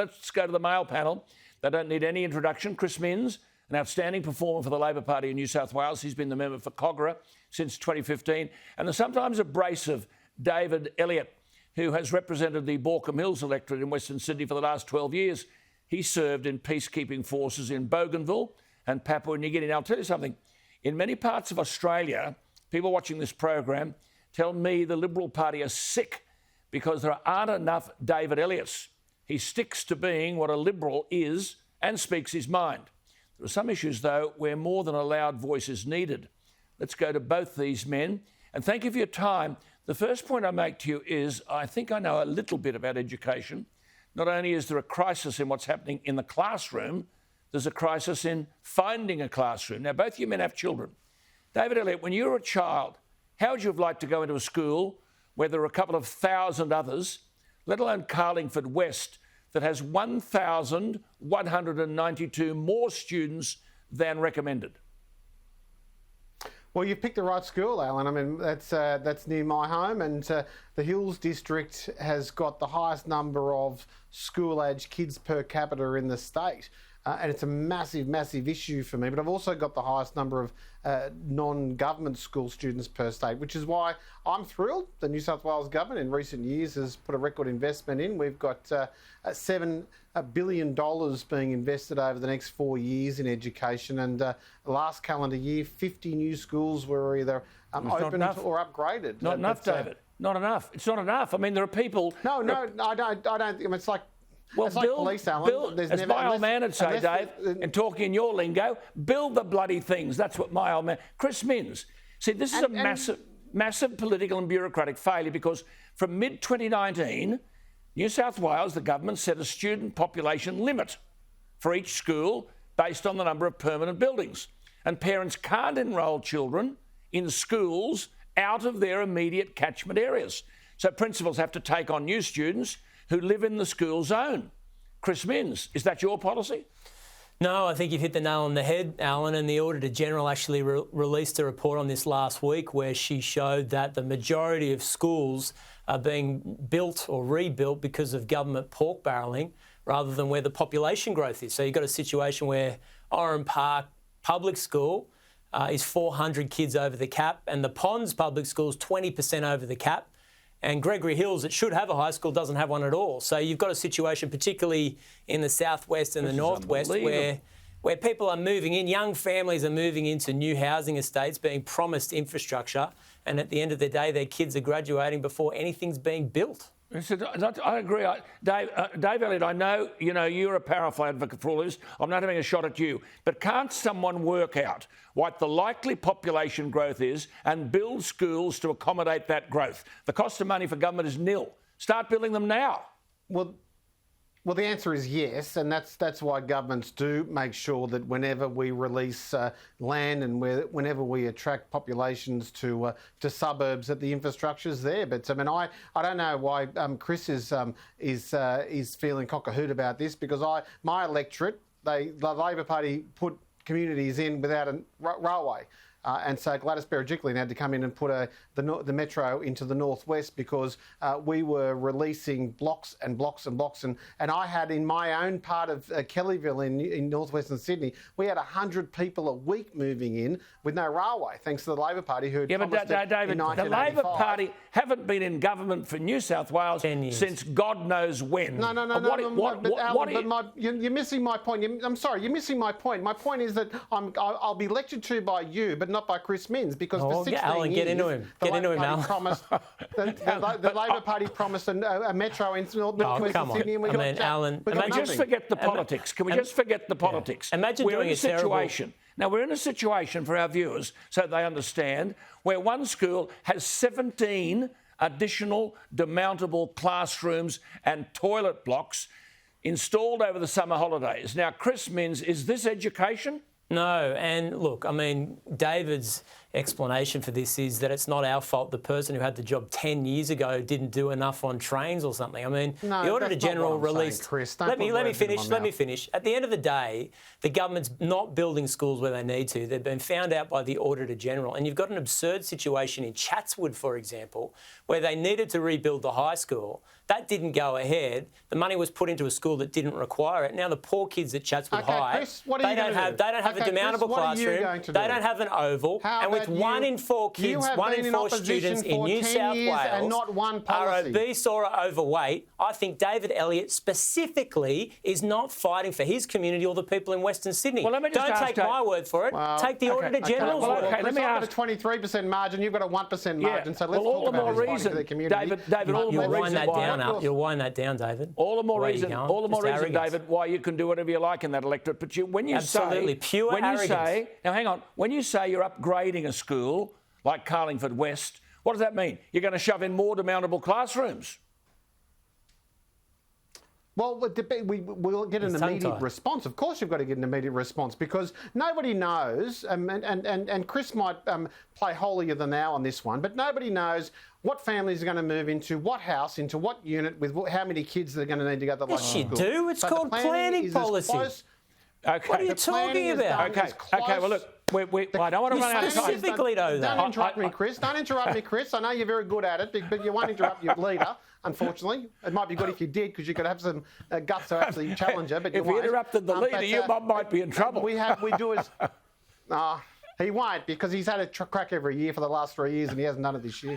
Let's go to the male panel. They don't need any introduction. Chris Minns, an outstanding performer for the Labor Party in New South Wales. He's been the member for Cogra since 2015. And the sometimes abrasive David Elliott, who has represented the Baulkham Hills electorate in Western Sydney for the last 12 years. He served in peacekeeping forces in Bougainville and Papua New Guinea. Now, I'll tell you something. In many parts of Australia, people watching this program tell me the Liberal Party are sick because there aren't enough David Elliotts. He sticks to being what a Liberal is and speaks his mind. There are some issues, though, where more than a loud voice is needed. Let's go to both these men. And thank you for your time. The first point I make to you is I think I know a little bit about education. Not only is there a crisis in what's happening in the classroom, there's a crisis in finding a classroom. Now, both you men have children. David Elliott, when you were a child, how would you have liked to go into a school where there are a couple of thousand others, let alone Carlingford West, that has 1,192 more students than recommended? Well, you've picked the right school, Alan. I mean, that's near my home, and the Hills District has got the highest number of school-age kids per capita in the state. And it's a massive, massive issue for me. But I've also got the highest number of non-government school students per state, which is why I'm thrilled the New South Wales government in recent years has put a record investment in. We've got $7 billion being invested over the next 4 years in education. And last calendar year, 50 new schools were either opened or upgraded. Not enough, David. Not enough. It's not enough. I mean, there are people... No, I don't. I mean, it's like... Well, it's like police, Alan. As my old man would say, Dave, and talking in your lingo, build the bloody things. That's what my old man... Chris Minns. See, this is a massive political and bureaucratic failure because from mid-2019, New South Wales, the government set a student population limit for each school based on the number of permanent buildings. And parents can't enrol children in schools out of their immediate catchment areas. So principals have to take on new students who live in the school zone. Chris Minns, is that your policy? No, I think you've hit the nail on the head, Alan, and the Auditor General actually released a report on this last week where she showed that the majority of schools are being built or rebuilt because of government pork barrelling rather than where the population growth is. So you've got a situation where Oran Park Public School is 400 kids over the cap and the Ponds Public School is 20% over the cap. And Gregory Hills, it should have a high school, doesn't have one at all. So you've got a situation, particularly in the southwest and the northwest, where people are moving in, young families are moving into new housing estates, being promised infrastructure, and at the end of the day, their kids are graduating before anything's being built. I agree. Dave Elliott, I know, you're a powerful advocate for all this. I'm not having a shot at you. But can't someone work out what the likely population growth is and build schools to accommodate that growth? The cost of money for government is nil. Start building them now. Well, the answer is yes, and that's why governments do make sure that whenever we release land and whenever we attract populations to suburbs, that the infrastructure's there. But I mean, I don't know why Chris is feeling cock-a-hoot about this, because my electorate, the Labor Party put communities in without a railway. And so Gladys Berejiklian had to come in and put the metro into the northwest because we were releasing blocks and blocks and blocks. And I had in my own part of Kellyville in northwestern Sydney, we had 100 people a week moving in with no railway, thanks to the Labor Party who had promised it David, in 1985. the Labor Party haven't been in government for New South Wales since God knows when. No. You're missing my point. I'm sorry, you're missing my point. My point is that I'll be lectured to by you, but not by Chris Minns, because for 16 Alan, years, get into him. The Labor Party promised a metro in northwestern Sydney, and we got Alan, can we just forget the politics? Can we just forget the politics? Imagine we're doing in a situation. Terrible... Now, we're in a situation for our viewers, so they understand, where one school has 17 additional demountable classrooms and toilet blocks installed over the summer holidays. Now, Chris Minns, is this education? No, and look, I mean, David's explanation for this is that it's not our fault the person who had the job 10 years ago didn't do enough on trains or something. I mean, No, the Auditor that's not General what I'm saying, released... Chris. Don't Let put me words in finish. my Let me mouth. finish. At the end of the day, the government's not building schools where they need to. They've been found out by the Auditor General. And you've got an absurd situation in Chatswood, for example, where they needed to rebuild the high school. That didn't go ahead. The money was put into a school that didn't require it. Now the poor kids at Chatswood High, Chris, what are you they don't have a demountable classroom. They don't have an oval. And with 1 in 4 kids, 1 in 4 students in New South Wales are obese or are overweight, I think David Elliott specifically is not fighting for his community or the people in Western Sydney. Well, let me just don't take my word for it. Take the Auditor General's word. Okay, let me I've ask. got a 23% margin. You've got a 1% margin. So let's all talk the more about reason, the community. David, all the You'll more wind reason that why. down, Al. You'll wind that down, David. All the more Where are you reason, going? all the more Just reason, arrogance. David, why you can do whatever you like in that electorate. But when you Absolutely, say, pure when arrogance. you say, now hang on, when you say you're upgrading a school like Carlingford West, what does that mean? You're going to shove in more demountable classrooms. Well, we'll get an immediate response. Of course, you've got to get an immediate response because nobody knows, and Chris might play holier than thou on this one, but nobody knows what families are going to move into what house, into what unit, with how many kids they're going to need to go to the local school. Yes, you do. It's called planning policy. Okay. What are you talking about? Okay, well, look, I don't want to run out of time. Specifically know that. Don't interrupt me, Chris. Don't interrupt me, Chris. I know you're very good at it, but you won't interrupt your leader, unfortunately. It might be good if you did, because you could have some guts to actually challenge her, but you won't. If you interrupted the leader, you might be in trouble. We do as... he won't, because he's had a crack every year for the last 3 years and he hasn't done it this year.